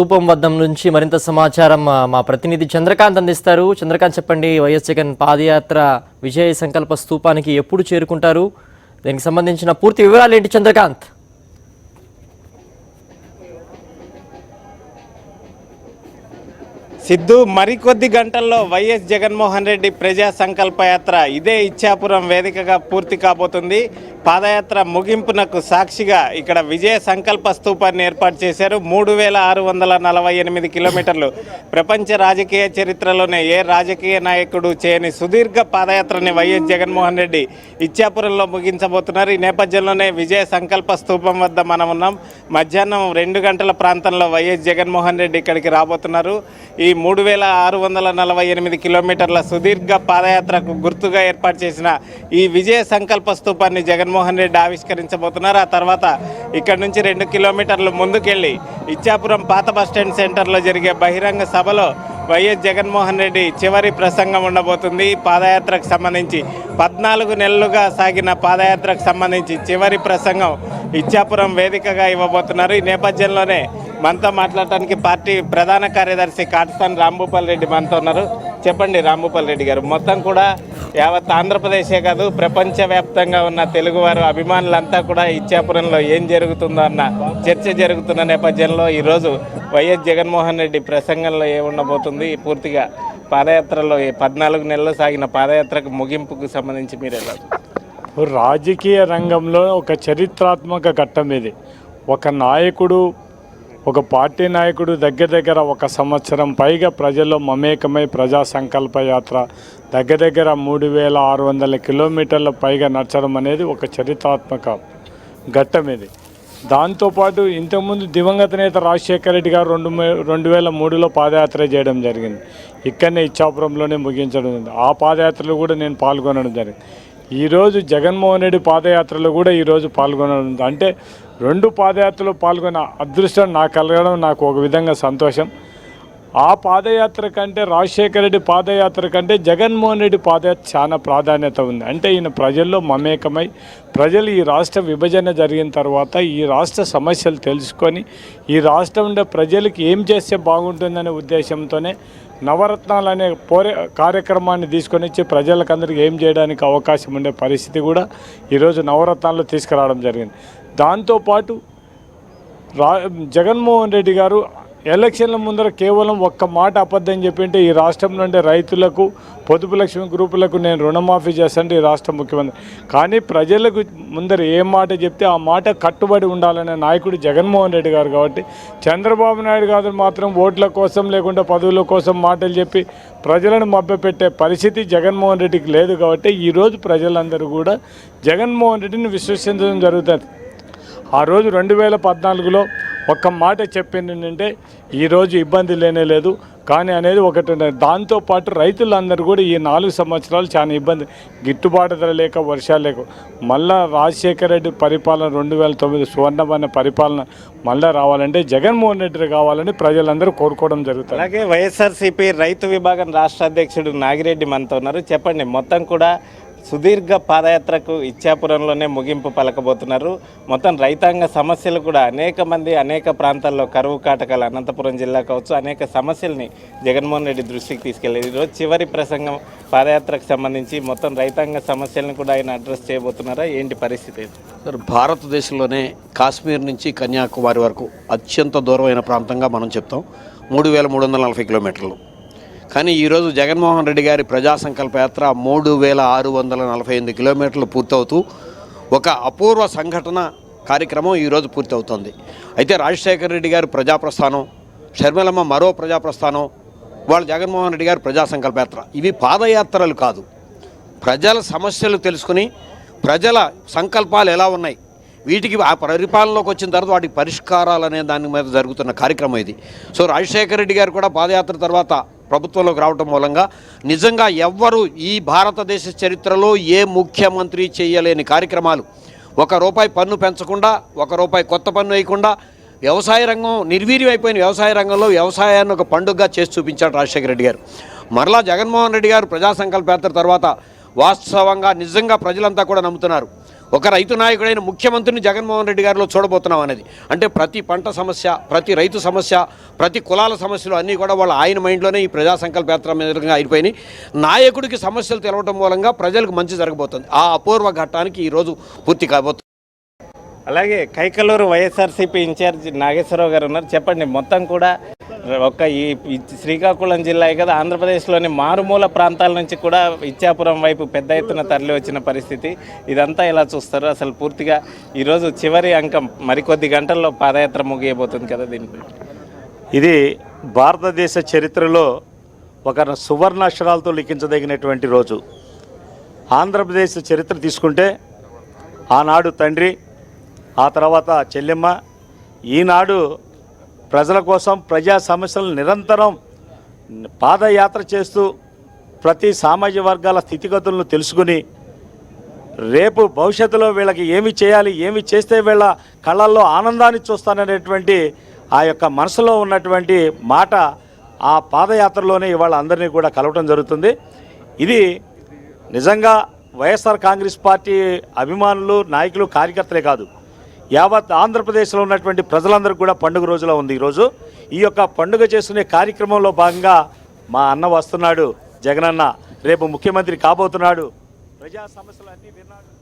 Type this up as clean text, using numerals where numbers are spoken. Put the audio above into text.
స్థూపం వద్ద నుంచి మరింత సమాచారం మా ప్రతినిధి చంద్రకాంత్ అందిస్తారు. చంద్రకాంత్, చెప్పండి, వైఎస్ జగన్ పాదయాత్ర విజయ సంకల్ప స్థూపానికి ఎప్పుడు చేరుకుంటారు? దీనికి సంబంధించిన పూర్తి వివరాలు ఏంటి చంద్రకాంత్? సిద్ధు, మరికొద్ది గంటల్లో వైఎస్ జగన్మోహన్ రెడ్డి ప్రజా సంకల్ప యాత్ర ఇదే ఇచ్చాపురం వేదికగా పూర్తి కాబోతుంది. పాదయాత్ర ముగింపునకు సాక్షిగా ఇక్కడ విజయ సంకల్ప స్థూపాన్ని ఏర్పాటు చేశారు. 3648 కిలోమీటర్లు. ప్రపంచ రాజకీయ చరిత్రలోనే ఏ రాజకీయ నాయకుడు చేయని సుదీర్ఘ పాదయాత్రని వైఎస్ జగన్మోహన్ రెడ్డి ఇచ్చాపురంలో ముగించబోతున్నారు. ఈ నేపథ్యంలోనే విజయ సంకల్ప స్థూపం వద్ద మనం ఉన్నాం. మధ్యాహ్నం 2 గంటల ప్రాంతంలో వైఎస్ జగన్మోహన్ రెడ్డి ఇక్కడికి రాబోతున్నారు. ఈ 3648 కిలోమీటర్ల సుదీర్ఘ పాదయాత్రకు గుర్తుగా ఏర్పాటు చేసిన ఈ విజయ సంకల్ప స్థూపాన్ని జగన్మోహన్ రెడ్డి ఆవిష్కరించబోతున్నారు. ఆ తర్వాత ఇక్కడ నుంచి 2 కిలోమీటర్లు ముందుకెళ్ళి ఇచ్చాపురం పాత బస్టాండ్ సెంటర్లో జరిగే బహిరంగ సభలో వైఎస్ జగన్మోహన్ రెడ్డి చివరి ప్రసంగం ఉండబోతుంది. పాదయాత్రకు సంబంధించి 14 నెలలుగా సాగిన పాదయాత్రకు సంబంధించి చివరి ప్రసంగం ఇచ్చాపురం వేదికగా ఇవ్వబోతున్నారు. ఈ నేపథ్యంలోనే మనతో మాట్లాడటానికి పార్టీ ప్రధాన కార్యదర్శి కాటసాని రాంభూపాల్ రెడ్డి మనతో ఉన్నారు. చెప్పండి రాంభూపాల్ రెడ్డి గారు, మొత్తం కూడా యావత్ ఆంధ్రప్రదేశే కాదు ప్రపంచవ్యాప్తంగా ఉన్న తెలుగువారు అభిమానులంతా కూడా ఇచ్చాపురంలో ఏం జరుగుతుందో అన్న చర్చ జరుగుతున్న నేపథ్యంలో ఈరోజు వైఎస్ జగన్మోహన్ రెడ్డి ప్రసంగంలో ఏముండబోతుంది, పూర్తిగా పాదయాత్రలో 14 నెలలు సాగిన పాదయాత్రకు ముగింపుకు సంబంధించి మీరు ఎలా? రాజకీయ రంగంలో ఒక చరిత్రాత్మక ఘట్టం ఇది. ఒక నాయకుడు, ఒక పార్టీ నాయకుడు దగ్గర 1 సంవత్సరం పైగా ప్రజల్లో మమేకమై ప్రజా సంకల్ప యాత్ర దగ్గర 3600 కిలోమీటర్ల పైగా నడచడం అనేది ఒక చరిత్రాత్మక ఘట్టం ఇది. దాంతోపాటు ఇంతకుముందు దివంగత నేత రాజశేఖర రెడ్డి గారు 2003లో పాదయాత్ర చేయడం జరిగింది. ఇక్కడనే ఇచ్చాపురంలోనే ముగించడం జరిగింది. ఆ పాదయాత్రలో కూడా నేను పాల్గొనడం జరిగింది. ఈరోజు జగన్మోహన్ రెడ్డి పాదయాత్రలో కూడా ఈరోజు పాల్గొనడం, అంటే 2 పాదయాత్రలో పాల్గొన్న అదృష్టం నాకు కలగడం నాకు ఒక విధంగా సంతోషం. ఆ పాదయాత్ర కంటే, రాజశేఖర రెడ్డి పాదయాత్ర కంటే జగన్మోహన్ రెడ్డి పాదయాత్ర చాలా ప్రాధాన్యత ఉంది. అంటే ఈయన ప్రజల్లో మమేకమై, ప్రజలు ఈ రాష్ట్ర విభజన జరిగిన తర్వాత ఈ రాష్ట్ర సమస్యలు తెలుసుకొని ఈ రాష్ట్రంలో ప్రజలకు ఏం చేస్తే బాగుంటుందనే ఉద్దేశంతోనే నవరత్నాలు అనే కార్యక్రమాన్ని తీసుకొని వచ్చి ప్రజలకందరికీ ఏం చేయడానికి అవకాశం ఉండే పరిస్థితి కూడా ఈరోజు నవరత్నాల్లో తీసుకురావడం జరిగింది. దాంతోపాటు జగన్మోహన్ రెడ్డి గారు ఎలక్షన్ల ముందర కేవలం 1 మాట అబద్ధం చెప్పింటే ఈ రాష్ట్రంలో ఉండే రైతులకు, పొదుపు లక్ష్మి గ్రూపులకు నేను రుణమాఫీ చేస్తానంటే ఈ రాష్ట్ర ముఖ్యమంత్రి. కానీ ప్రజలకు ముందర ఏ మాట చెప్తే ఆ మాట కట్టుబడి ఉండాలనే నాయకుడు జగన్మోహన్ రెడ్డి గారు. కాబట్టి చంద్రబాబు నాయుడు గారు మాత్రం ఓట్ల కోసం లేకుంటే పదవుల కోసం మాటలు చెప్పి ప్రజలను మభ్యపెట్టే పరిస్థితి జగన్మోహన్ రెడ్డికి లేదు. కాబట్టి ఈరోజు ప్రజలందరూ కూడా జగన్మోహన్ రెడ్డిని విశ్వసించడం జరుగుతుంది. ఆ రోజు 2014లో 1 మాట చెప్పింది ఏంటంటే ఈరోజు ఇబ్బంది లేనే లేదు కానీ అనేది ఒకటి. దాంతోపాటు రైతులందరూ కూడా ఈ 4 సంవత్సరాలు చాలా ఇబ్బంది, గిట్టుబాటు ధర లేక, వర్షాలు లేక, మళ్ళా రాజశేఖర రెడ్డి పరిపాలన 2009 సువర్ణమైన పరిపాలన మళ్ళీ రావాలంటే జగన్మోహన్ రెడ్డి కావాలని ప్రజలందరూ కోరుకోవడం జరుగుతుంది. అలాగే వైఎస్ఆర్సీపీ రైతు విభాగం రాష్ట్ర అధ్యక్షుడు నాగిరెడ్డి మనతో ఉన్నారు. చెప్పండి, మొత్తం కూడా సుదీర్ఘ పాదయాత్రకు ఇచ్చాపురంలోనే ముగింపు పలకబోతున్నారు. మొత్తం రైతాంగ సమస్యలు కూడా అనేక మంది అనేక ప్రాంతాల్లో కరువు కాటకాలు, అనంతపురం జిల్లా కావచ్చు, అనేక సమస్యల్ని జగన్మోహన్ రెడ్డి దృష్టికి తీసుకెళ్లారు. ఈరోజు చివరి ప్రసంగం పాదయాత్రకు సంబంధించి మొత్తం రైతాంగ సమస్యలను కూడా ఆయన అడ్రస్ చేయబోతున్నారా, ఏంటి పరిస్థితి? సార్, భారతదేశంలోనే కాశ్మీర్ నుంచి కన్యాకుమారి వరకు అత్యంత దూరమైన ప్రాంతంగా మనం చెప్తాం, 3340 కిలోమీటర్లు. కానీ ఈరోజు జగన్మోహన్ రెడ్డి గారి ప్రజా సంకల్ప యాత్ర 3648 కిలోమీటర్లు పూర్తవుతూ ఒక అపూర్వ సంఘటన కార్యక్రమం ఈరోజు పూర్తవుతుంది. అయితే రాజశేఖర రెడ్డి గారి ప్రజాప్రస్థానం, షర్మిలమ్మ మరో ప్రజాప్రస్థానం, వాళ్ళు జగన్మోహన్ రెడ్డి గారి ప్రజా సంకల్ప యాత్ర, ఇవి పాదయాత్రలు కాదు. ప్రజల సమస్యలు తెలుసుకుని ప్రజల సంకల్పాలు ఎలా ఉన్నాయి, వీటికి ఆ పరిపాలనలోకి వచ్చిన తర్వాత వాటికి పరిష్కారాలు అనే దాని మీద జరుగుతున్న కార్యక్రమం ఇది. సో రాజశేఖర రెడ్డి గారు కూడా పాదయాత్ర తర్వాత ప్రభుత్వంలోకి రావడం మూలంగా నిజంగా ఎవ్వరూ ఈ భారతదేశ చరిత్రలో ఏ ముఖ్యమంత్రి చేయలేని కార్యక్రమాలు, ₹1 పన్ను పెంచకుండా, ₹1 కొత్త పన్ను వేయకుండా, వ్యవసాయ రంగం నిర్వీర్యం అయిపోయిన వ్యవసాయ రంగంలో వ్యవసాయాన్ని ఒక పండుగగా చేసి చూపించాడు రాజశేఖర రెడ్డి గారు. మరలా జగన్మోహన్ రెడ్డి గారు ప్రజా సంకల్ప యాత్ర తర్వాత వాస్తవంగా నిజంగా ప్రజలంతా కూడా నమ్ముతున్నారు, ఒక రైతు నాయకుడైన ముఖ్యమంత్రిని జగన్మోహన్ రెడ్డి గారిలో చూడబోతున్నాం అనేది. అంటే ప్రతి పంట సమస్య, ప్రతి రైతు సమస్య, ప్రతి కులాల సమస్యలు అన్నీ కూడా వాళ్ళ ఆయన మైండ్లోనే ఈ ప్రజా సంకల్ప యాత్ర మీదుగా అయిపోయినాయి. నాయకుడికి సమస్యలు తెలవటం మూలంగా ప్రజలకు మంచి జరగబోతుంది. ఆ అపూర్వ ఘట్టానికి ఈరోజు పూర్తి కాబోతుంది. అలాగే కైకలూరు వైఎస్ఆర్సీపీ ఇన్ఛార్జ్ నాగేశ్వరరావు గారు ఉన్నారు. చెప్పండి, మొత్తం కూడా ఈ శ్రీకాకుళం జిల్లా కదా, ఆంధ్రప్రదేశ్లోని మారుమూల ప్రాంతాల నుంచి కూడా ఇచ్చాపురం వైపు పెద్ద ఎత్తున తరలి వచ్చిన పరిస్థితి. ఇదంతా ఎలా చూస్తారు? అసలు పూర్తిగా ఈరోజు చివరి అంకం మరికొద్ది గంటల్లో పాదయాత్ర ముగియబోతుంది కదా. దీనిపై ఇది భారతదేశ చరిత్రలో ఒక సువర్ణాక్షరాలతో లిఖించదగినటువంటి రోజు. ఆంధ్రప్రదేశ్ చరిత్ర తీసుకుంటే ఆనాడు తండ్రి, ఆ తర్వాత చెల్లెమ్మ, ఈనాడు ప్రజల కోసం ప్రజా సమస్యలను నిరంతరం పాదయాత్ర చేస్తూ ప్రతి సామాజిక వర్గాల స్థితిగతులను తెలుసుకుని రేపు భవిష్యత్తులో వీళ్ళకి ఏమి చేయాలి, ఏమి చేస్తే వీళ్ళ కళ్ళల్లో ఆనందాన్ని చూస్తాననేటువంటి ఆ యొక్క మనసులో ఉన్నటువంటి మాట ఆ పాదయాత్రలోనే ఇవాళ అందరినీ కూడా కలవటం జరుగుతుంది. ఇది నిజంగా వైఎస్ఆర్ కాంగ్రెస్ పార్టీ అభిమానులు, నాయకులు, కార్యకర్తలే కాదు, యావత్ ఆంధ్రప్రదేశ్లో ఉన్నటువంటి ప్రజలందరికీ కూడా పండుగ రోజులా ఉంది ఈరోజు. ఈ యొక్క పండుగ చేసుకునే కార్యక్రమంలో భాగంగా మా అన్న వస్తున్నాడు, జగనన్న రేపు ముఖ్యమంత్రి కాబోతున్నాడు, ప్రజా సమస్యలు అన్నీ విన్నాడు.